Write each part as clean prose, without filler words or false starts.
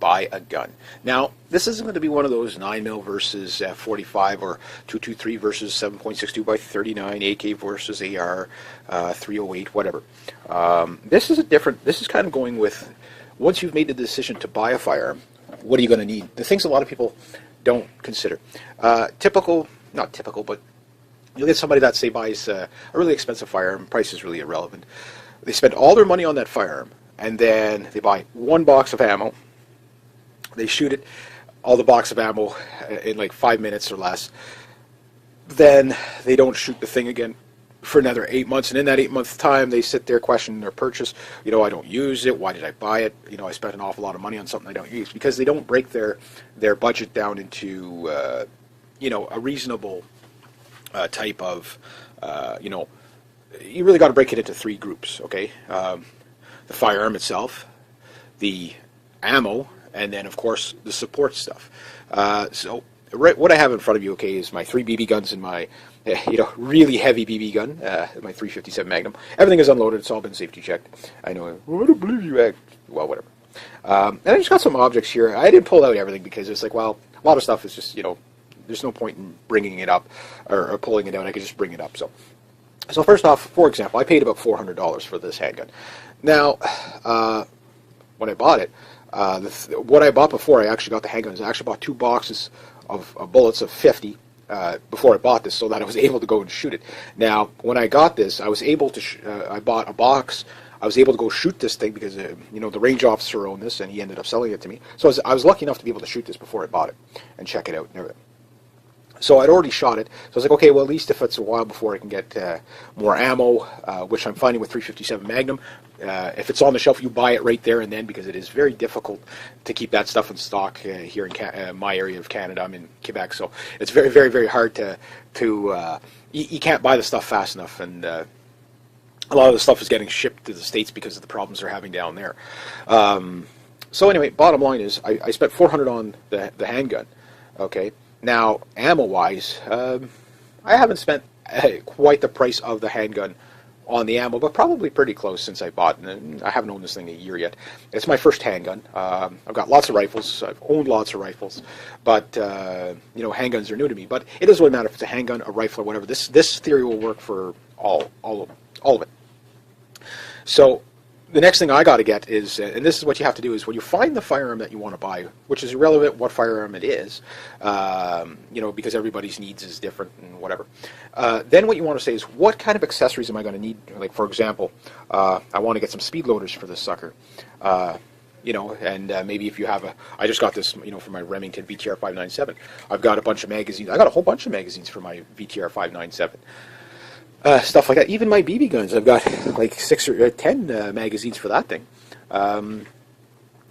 buy a gun. Now, this isn't going to be one of those 9mm versus 45 or 223 versus 7.62 by 39, AK versus AR 308, whatever. This is kind of going with, once you've made the decision to buy a firearm, what are you going to need? The things a lot of people don't consider. Not typical, but you'll get somebody that, say, buys a really expensive firearm. Price is really irrelevant. They spend all their money on that firearm, and then they buy one box of ammo. They shoot it, all the box of ammo, in like 5 minutes or less. Then they don't shoot the thing again for another 8 months, and in that 8 month time, they sit there questioning their purchase. I don't use it. Why did I buy it? I spent an awful lot of money on something I don't use, because they don't break their budget down into a reasonable type of you really got to break it into three groups. Okay, the firearm itself, the ammo, and then of course the support stuff. So what I have in front of you, okay, is my 3 BB guns and my really heavy BB gun, my 357 Magnum. Everything is unloaded. It's all been safety checked. I know. I don't believe you. Well, whatever. And I just got some objects here. I didn't pull out everything because it's like, well, a lot of stuff is just, there's no point in bringing it up or pulling it out. I could just bring it up. So first off, for example, I paid about $400 for this handgun. Now, when I bought it, what I bought before I actually got the handgun is I actually bought 2 boxes of bullets of 50 before I bought this, so that I was able to go and shoot it. Now, when I got this, I was able to. I bought a box. I was able to go shoot this thing because the range officer owned this, and he ended up selling it to me. So I was lucky enough to be able to shoot this before I bought it and check it out and everything. So I'd already shot it. So I was like, okay, well, at least if it's a while before I can get more ammo, which I'm finding with 357 Magnum. If it's on the shelf, you buy it right there and then, because it is very difficult to keep that stuff in stock here in my area of Canada. I'm in Quebec, so it's very, very, very hard to you can't buy the stuff fast enough, and a lot of the stuff is getting shipped to the States because of the problems they're having down there. So anyway, bottom line is I spent $400 on the handgun. Okay. Now, ammo-wise, I haven't spent quite the price of the handgun on the ammo, but probably pretty close since I bought it. And I haven't owned this thing a year yet. It's my first handgun. I've got lots of rifles. I've owned lots of rifles, but handguns are new to me. But it doesn't really matter if it's a handgun, a rifle, or whatever. This theory will work for all of it. So the next thing I got to get is, and this is what you have to do, is when you find the firearm that you want to buy, which is irrelevant what firearm it is, because everybody's needs is different and whatever. Then what you want to say is, what kind of accessories am I going to need? Like, for example, I want to get some speed loaders for this sucker. And maybe if you have I just got this, for my Remington VTR 597. I've got a bunch of magazines. I got a whole bunch of magazines for my VTR 597. Stuff like that. Even my BB guns, I've got like 6 or 10 magazines for that thing.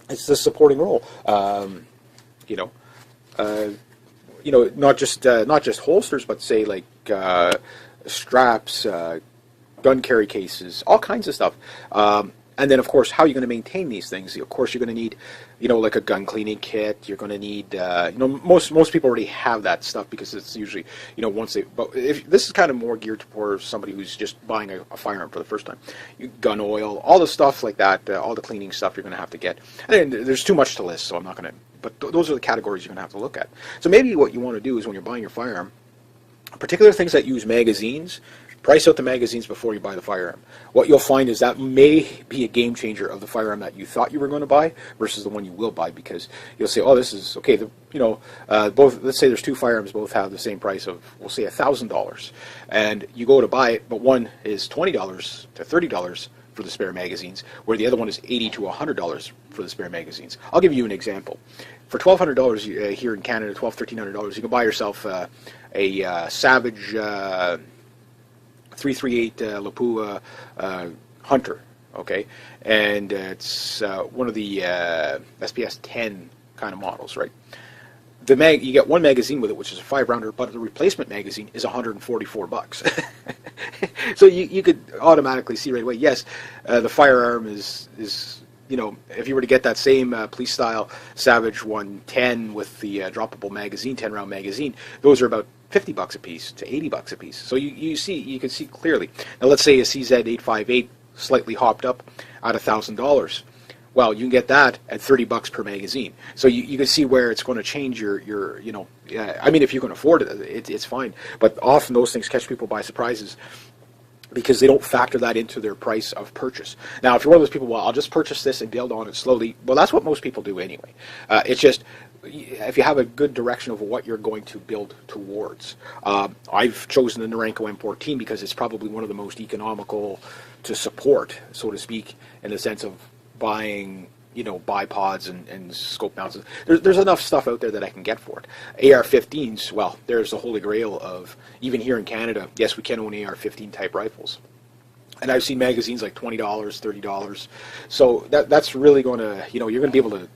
It's the supporting role. Not just holsters, but say like straps, gun carry cases, all kinds of stuff. And then, of course, how are you going to maintain these things? Of course, you're going to need, like a gun cleaning kit. You're going to need, most people already have that stuff because it's usually, once they. But if this is kind of more geared towards somebody who's just buying a firearm for the first time, gun oil, all the stuff like that, all the cleaning stuff you're going to have to get. And there's too much to list, so I'm not going to. But those are the categories you're going to have to look at. So maybe what you want to do is when you're buying your firearm, particular things that use magazines. Price out the magazines before you buy the firearm. What you'll find is that may be a game changer of the firearm that you thought you were going to buy versus the one you will buy, because you'll say, oh, this is okay. Both. Let's say there's 2 firearms, both have the same price of, we'll say, $1,000, and you go to buy it, but one is $20 to $30 for the spare magazines, where the other one is $80 to $100 for the spare magazines. I'll give you an example. For $1,200 here in Canada, $1,200-$1,300, you can buy yourself a Savage 338 Lapua Hunter, okay, and it's one of the SPS 10 kind of models, right? You get one magazine with it, which is a 5-rounder, but the replacement magazine is $144. So you could automatically see right away, yes, the firearm is if you were to get that same police style Savage 110 with the droppable magazine, 10-round magazine, those are about $50 a piece to $80 a piece. So you can see clearly. Now let's say a CZ 858 slightly hopped up at $1,000. Well, you can get that at $30 per magazine. So you can see where it's going to change your I mean, if you can afford it, it's fine. But often those things catch people by surprises because they don't factor that into their price of purchase. Now, if you're one of those people, well, I'll just purchase this and build on it slowly. Well, that's what most people do anyway. It's just if you have a good direction of what you're going to build towards. I've chosen the Norenko M14 because it's probably one of the most economical to support, so to speak, in the sense of buying, bipods and scope mounts. There's enough stuff out there that I can get for it. AR-15s, well, there's the holy grail of, even here in Canada, yes, we can own AR-15 type rifles. And I've seen magazines like $20, $30. So that's really going to, you're going to be able to,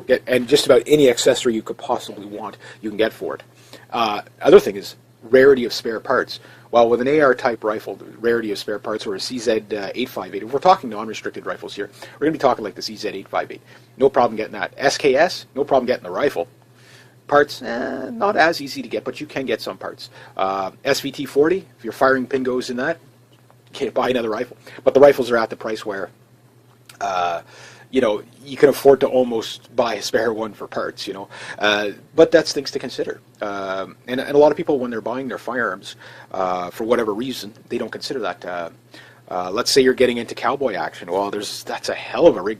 get, and just about any accessory you could possibly want, you can get for it. Other thing is rarity of spare parts. Well, with an AR-type rifle, the rarity of spare parts, or a CZ-858, if we're talking non-restricted rifles here, we're going to be talking like the CZ-858. No problem getting that. SKS, no problem getting the rifle. Parts, not as easy to get, but you can get some parts. SVT-40, if your firing pin goes in that, you can't buy another rifle. But the rifles are at the price where, you can afford to almost buy a spare one for parts, but that's things to consider. And a lot of people, when they're buying their firearms, for whatever reason, they don't consider that. Let's say you're getting into cowboy action. Well, that's a hell of a rig.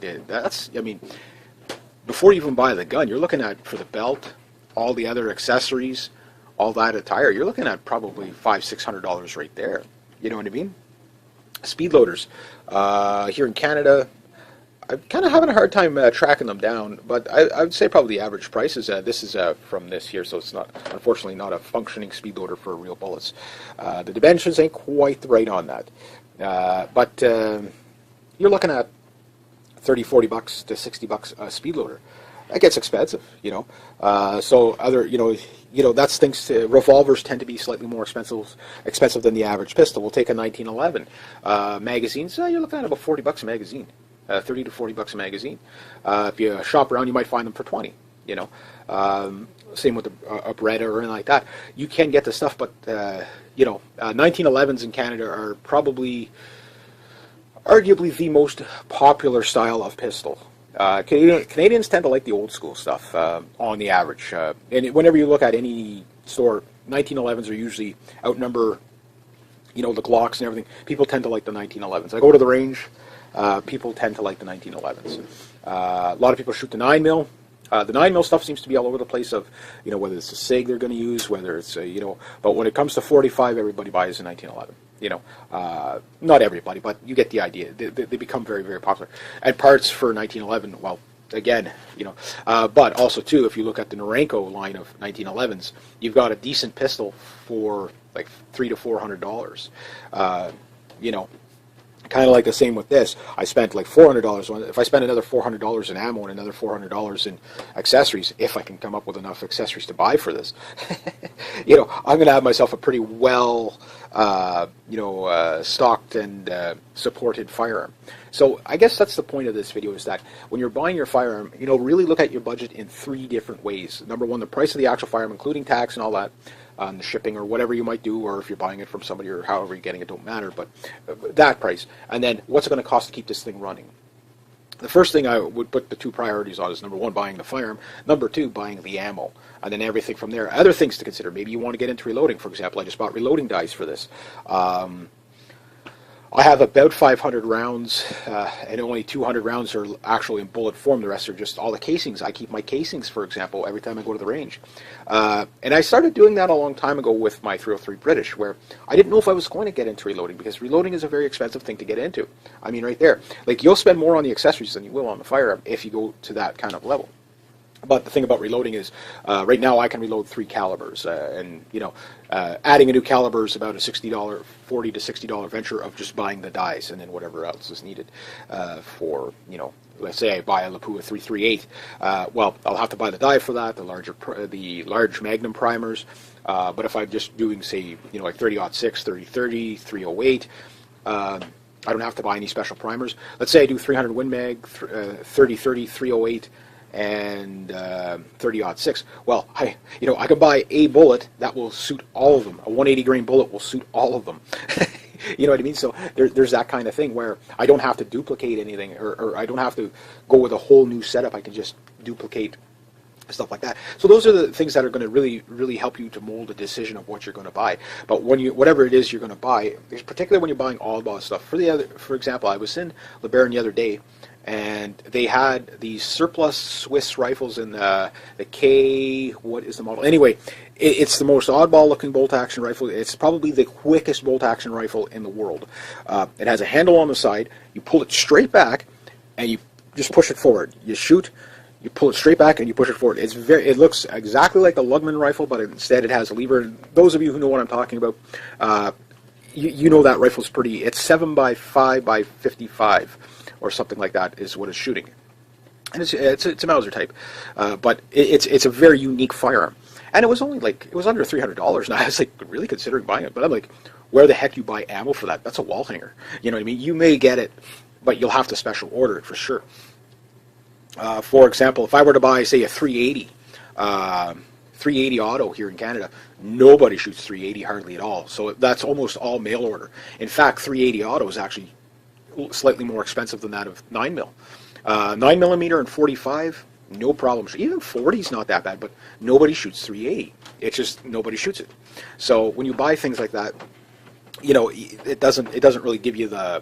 Before you even buy the gun, you're looking at, for the belt, all the other accessories, all that attire, you're looking at probably $500-600 right there. You know what I mean? Speed loaders. Here in Canada, I'm kind of having a hard time tracking them down, but I would say probably the average price is, this is from this here, so it's not, unfortunately, not a functioning speed loader for real bullets. The dimensions ain't quite right on that, but you're looking at $30-40 to $60 a speed loader. That gets expensive, So other, that's things. Revolvers tend to be slightly more expensive than the average pistol. We'll take a 1911 magazines. You're looking at about $40 a magazine. $30 to $40 a magazine. If you shop around, you might find them for $20. Same with a Beretta or anything like that. You can get the stuff, but 1911s in Canada are probably, arguably, the most popular style of pistol. Canadians tend to like the old school stuff on the average. And whenever you look at any store, 1911s are usually outnumber, the Glocks and everything. People tend to like the 1911s. I go to the range. People tend to like the 1911s. A lot of people shoot the 9mm. The 9mm stuff seems to be all over the place of, whether it's a SIG they're going to use, whether it's, but when it comes to 45, everybody buys a 1911. Not everybody, but you get the idea. They become very, very popular. And parts for 1911, well, again, but also, too, if you look at the Norenko line of 1911s, you've got a decent pistol for like $300 to $400. Kind of like the same with this. I spent like $400 on it. If I spend another $400 in ammo and another $400 in accessories, if I can come up with enough accessories to buy for this, I'm going to have myself a pretty well, stocked and supported firearm. So I guess that's the point of this video, is that when you're buying your firearm, really look at your budget in 3 different ways. Number one, the price of the actual firearm, including tax and all that, on the shipping or whatever you might do, or if you're buying it from somebody or however you're getting it, don't matter, but that price. And then what's it going to cost to keep this thing running? The first thing I would put the 2 priorities on is, number 1, buying the firearm, number 2, buying the ammo, and then everything from there. Other things to consider. Maybe you want to get into reloading, for example. I just bought reloading dice for this. I have about 500 rounds, and only 200 rounds are actually in bullet form. The rest are just all the casings. I keep my casings, for example, every time I go to the range. And I started doing that a long time ago with my 303 British, where I didn't know if I was going to get into reloading, because reloading is a very expensive thing to get into. I mean, right there. Like, you'll spend more on the accessories than you will on the firearm if you go to that kind of level. But the thing about reloading is, right now I can reload 3 calibers, and adding a new caliber is about a $40 to $60 venture of just buying the dies and then whatever else is needed for, let's say I buy a Lapua 338. Well, I'll have to buy the die for that, the large Magnum primers. But if I'm just doing, say, like 30-06, 30-30, 308. I don't have to buy any special primers. Let's say I do 300 Win Mag, 30-30, 308. And 30-06. Well, I can buy a bullet that will suit all of them. A 180 grain bullet will suit all of them. You know what I mean? So there's that kind of thing where I don't have to duplicate anything, or I don't have to go with a whole new setup. I can just duplicate stuff like that. So those are the things that are going to really help you to mold a decision of what you're going to buy. But when whatever it is you're going to buy, particularly when you're buying oddball stuff. For example, I was in LeBaron the other day, and they had these surplus Swiss rifles in the K. What is the model? Anyway, it's the most oddball looking bolt action rifle. It's probably the quickest bolt action rifle in the world. It has a handle on the side. You pull it straight back, and you just push it forward. You shoot. You pull it straight back and you push it forward. It looks exactly like the Lugman rifle, but instead it has a lever. Those of you who know what I'm talking about, you know that rifle's pretty. It's 7x5 by 55 or something like that is what it's shooting, and it's a Mauser type, but it's a very unique firearm. And it was only it was under $300, and I was like really considering buying it. But I'm like, where the heck do you buy ammo for that? That's a wall hanger. You know what I mean? You may get it, but you'll have to special order it for sure. For example, if I were to buy, say, a 380 auto here in Canada, nobody shoots 380 hardly at all. So that's almost all mail order. In fact, 380 auto is actually slightly more expensive than that of 9mm. 9mm and 45, no problem. Even 40 is not that bad, but nobody shoots 380. It's just nobody shoots it. So when you buy things like that, you know, it doesn't really give you the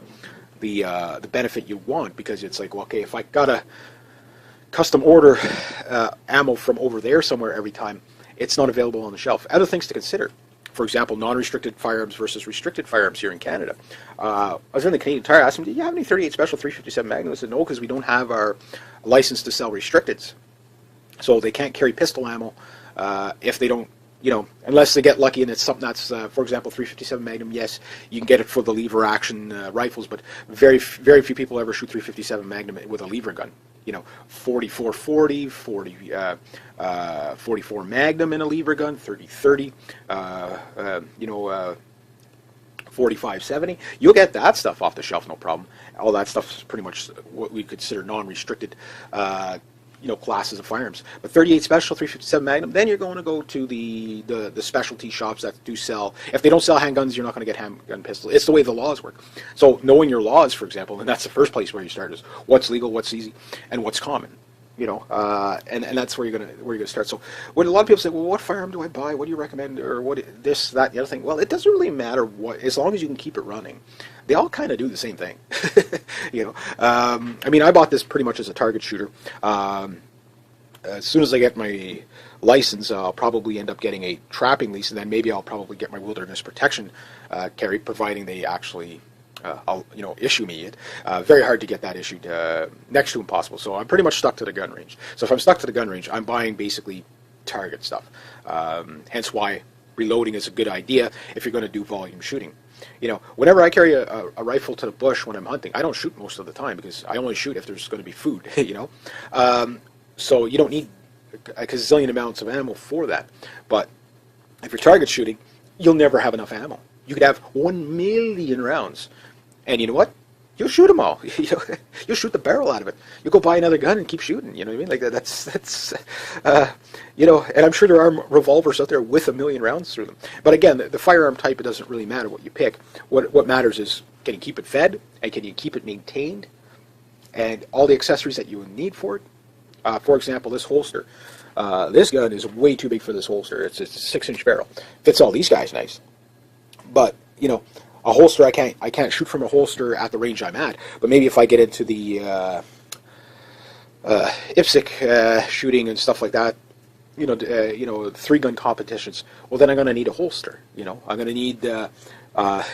benefit you want, because it's like, well, okay, if I gotta custom order ammo from over there somewhere every time, it's not available on the shelf. Other things to consider. For example, non-restricted firearms versus restricted firearms here in Canada. I was in the Canadian Tire, I asked them, do you have any 38 Special 357 Magnum? I said, no, because we don't have our license to sell restricteds. So they can't carry pistol ammo if they don't, you know, unless they get lucky and it's something that's, for example, 357 Magnum, yes, you can get it for the lever action rifles, but very few people ever shoot 357 Magnum with a lever gun. You know, 44-40, 44 Magnum in a lever gun, 30-30, 45-70. You'll get that stuff off the shelf, no problem. All that stuff is pretty much what we consider non-restricted, classes of firearms. But 38 Special, 357 Magnum, then you're going to go to the specialty shops that do sell. If they don't sell handguns, you're not going to get handgun pistols. It's the way the laws work. So knowing your laws, for example, and that's the first place where you start, is what's legal, what's easy, and what's common. You know, and that's where you're gonna start. So when a lot of people say, well, what firearm do I buy? What do you recommend? Or what this, that, the other thing? Well, it doesn't really matter what, as long as you can keep it running. They all kind of do the same thing. You know, I mean, I bought this pretty much as a target shooter. As soon as I get my license, I'll probably end up getting a trapping lease, and then maybe I'll probably get my wilderness protection carry, providing they actually issue me it. Very hard to get that issued, next to impossible. So I'm pretty much stuck to the gun range. So if I'm stuck to the gun range, I'm buying basically target stuff. Hence why reloading is a good idea if you're going to do volume shooting. You know, whenever I carry a rifle to the bush when I'm hunting, I don't shoot most of the time, because I only shoot if there's going to be food. You know, so you don't need a gazillion amounts of ammo for that. But if you're target shooting, you'll never have enough ammo. You could have 1 million rounds, and you know what? You'll shoot them all. You'll shoot the barrel out of it. You'll go buy another gun and keep shooting. You know what I mean? Like that's and I'm sure there are revolvers out there with 1 million rounds through them. But again, the firearm type, it doesn't really matter what you pick. What matters is, can you keep it fed, and can you keep it maintained, and all the accessories that you would need for it. For example, this holster. This gun is way too big for this holster. It's a 6-inch barrel. Fits all these guys nice. But, you know, a holster, I can't shoot from a holster at the range I'm at. But maybe if I get into the IPSC shooting and stuff like that, 3-gun competitions, well, then I'm going to need a holster. You know, I'm going to need, if I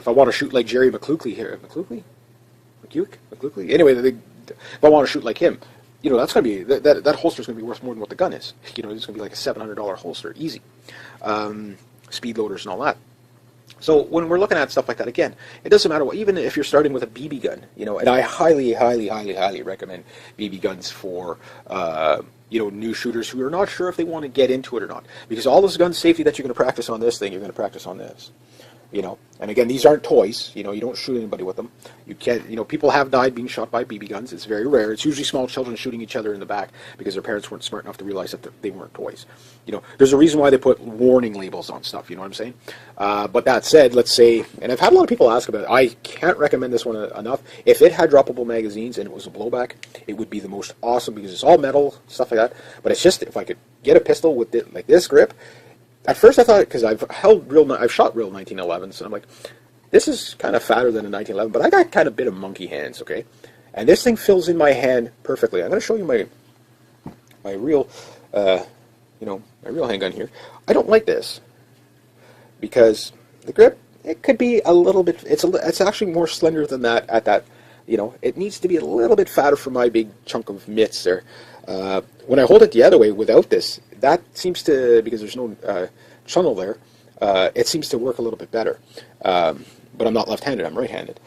want to shoot like Jerry McClukeley here, McClukeley? Anyway, if I want to shoot like him, you know, that's going to be, that holster is going to be worth more than what the gun is. You know, it's going to be like a $700 holster, easy. Speed loaders and all that. So when we're looking at stuff like that, again, it doesn't matter what, even if you're starting with a BB gun, you know, and I highly, highly, highly, highly recommend BB guns for, new shooters who are not sure if they want to get into it or not. Because all those gun safety that you're going to practice on this thing, you're going to practice on this. you know. And again, these aren't toys. You know, you don't shoot anybody with them. You can't, you know, people have died being shot by BB guns. It's very rare. It's usually small children shooting each other in the back because their parents weren't smart enough to realize that they weren't toys. You know, there's a reason why they put warning labels on stuff. You know what I'm saying? But that said, let's say, and I've had a lot of people ask about it. I can't recommend this one enough. If it had droppable magazines and it was a blowback, it would be the most awesome because it's all metal, stuff like that. But it's just, if I could get a pistol with it, like this grip. At first I thought, because I've shot real 1911s, and I'm like, this is kind of fatter than a 1911, but I got kind of bit of monkey hands, okay? And this thing fills in my hand perfectly. I'm going to show you my real, my real handgun here. I don't like this because the grip, it could be a little bit, it's actually more slender than that at that, you know, it needs to be a little bit fatter for my big chunk of mitts there. When I hold it the other way without this, that seems to, because there's no channel there, it seems to work a little bit better. But I'm not left-handed, I'm right-handed.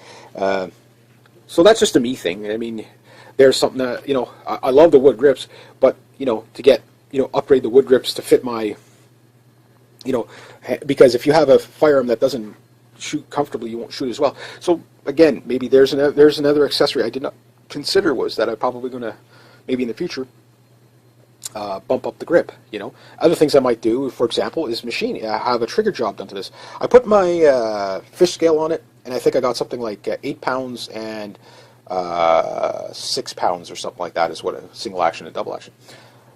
So that's just a me thing. I mean, there's something that, you know, I love the wood grips, but, you know, to get, you know, upgrade the wood grips to fit my, you know, because if you have a firearm that doesn't shoot comfortably, you won't shoot as well. So, again, maybe there's another accessory I did not consider, was that I'm probably going to, maybe in the future, bump up the grip, you know. Other things I might do, for example, is machine. I have a trigger job done to this. I put my fish scale on it, and I think I got something like 8 pounds and 6 pounds or something like that is what a single action and double action.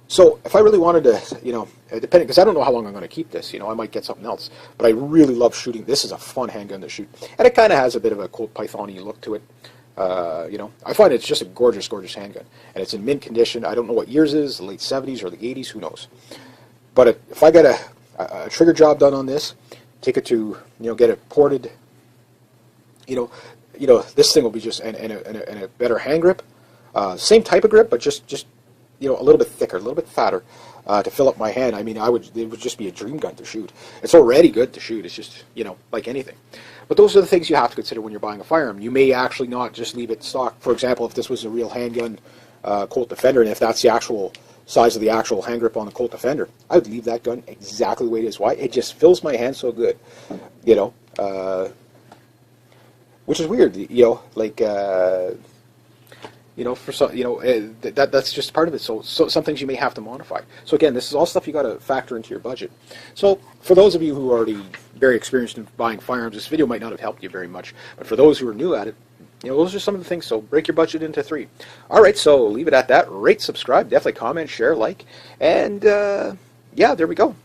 So if I really wanted to, you know, depending, because I don't know how long I'm going to keep this, you know, I might get something else. But I really love shooting. This is a fun handgun to shoot. And it kind of has a bit of a Colt Python-y look to it. You know, I find it's just a gorgeous, gorgeous handgun, and it's in mint condition. I don't know what years it is, the late 70s or the 80s, who knows. But if I get a trigger job done on this, take it to, you know, get it ported, you know, this thing will be just, and a better hand grip, same type of grip, but just you know, a little bit thicker, a little bit fatter, to fill up my hand. I mean, it would just be a dream gun to shoot. It's already good to shoot. It's just, you know, like anything. But those are the things you have to consider when you're buying a firearm. You may actually not just leave it stock. For example, if this was a real handgun Colt Defender, and if that's the actual size of the actual hand grip on the Colt Defender, I would leave that gun exactly the way it is. Why? It just fills my hand so good, you know, which is weird, you know, like, you know, for some, you know, that's just part of it. So some things you may have to modify. So again, this is all stuff you got to factor into your budget. So for those of you who are already very experienced in buying firearms, this video might not have helped you very much. But for those who are new at it, you know, those are some of the things. So break your budget into 3. All right, so leave it at that. Rate, subscribe, definitely comment, share, like, and yeah, there we go.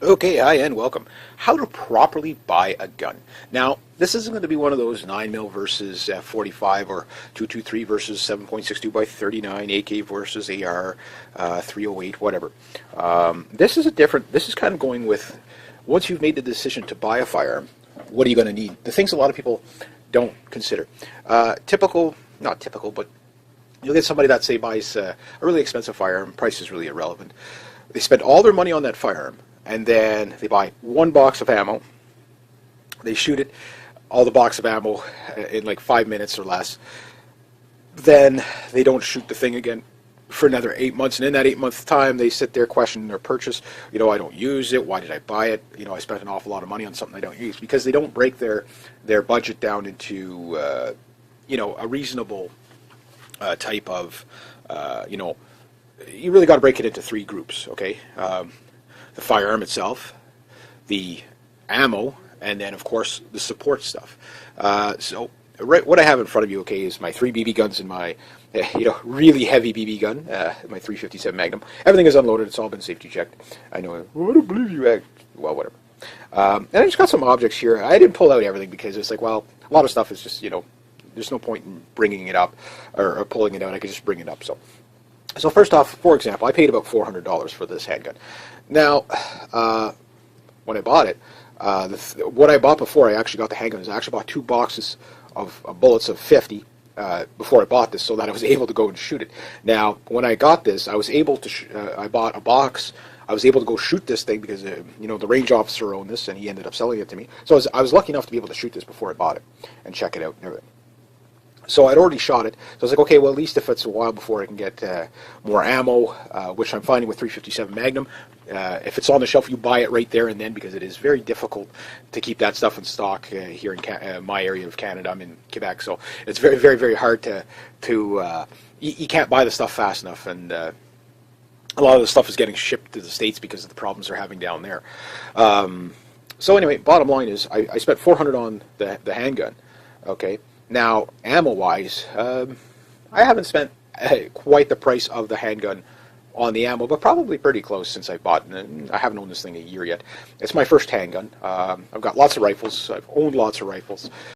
Okay, hi and welcome. How to properly buy a gun. Now, this isn't going to be one of those 9mm versus 45 or 223 versus 7.62 by 39, AK versus AR 308, whatever. This is kind of going with, once you've made the decision to buy a firearm, what are you going to need? The things a lot of people don't consider. Not typical, but you'll get somebody that, say, buys a really expensive firearm. Price is really irrelevant. They spend all their money on that firearm, and then they buy 1 box of ammo. They shoot it, all the box of ammo, in like 5 minutes or less. Then they don't shoot the thing again for another 8 months, and in that 8-month time, they sit there questioning their purchase. You know, I don't use it. Why did I buy it? You know, I spent an awful lot of money on something I don't use, because they don't break their budget down into, you know, a reasonable type of, you know, you really got to break it into 3 groups, okay? The firearm itself, the ammo, and then, of course, the support stuff. So right, what I have in front of you, okay, is my 3 BB guns and my, you know, really heavy BB gun, my 357 Magnum. Everything is unloaded. It's all been safety checked. I know, I don't believe you. Well, whatever. And I just got some objects here. I didn't pull out everything because it's like, well, a lot of stuff is just, you know, there's no point in bringing it up or pulling it out. I could just bring it up. So first off, for example, I paid about $400 for this handgun. Now, when I bought it, what I bought before I actually got the handgun is I actually bought 2 boxes of bullets of 50 before I bought this, so that I was able to go and shoot it. Now, when I got this, I was able to. I bought a box. I was able to go shoot this thing because you know, the range officer owned this, and he ended up selling it to me. So I was lucky enough to be able to shoot this before I bought it and check it out and everything. So I'd already shot it. So I was like, okay, well, at least if it's a while before I can get more ammo, which I'm finding with 357 Magnum. If it's on the shelf, you buy it right there and then, because it is very difficult to keep that stuff in stock here in my area of Canada. I'm in Quebec, so it's very, very, very hard to you can't buy the stuff fast enough, and a lot of the stuff is getting shipped to the States because of the problems they're having down there. So anyway, bottom line is I spent $400 on the handgun. Okay. Now, ammo-wise, I haven't spent quite the price of the handgun on the ammo, but probably pretty close since I bought it. And I haven't owned this thing a year yet. It's my first handgun. I've got lots of rifles. I've owned lots of rifles.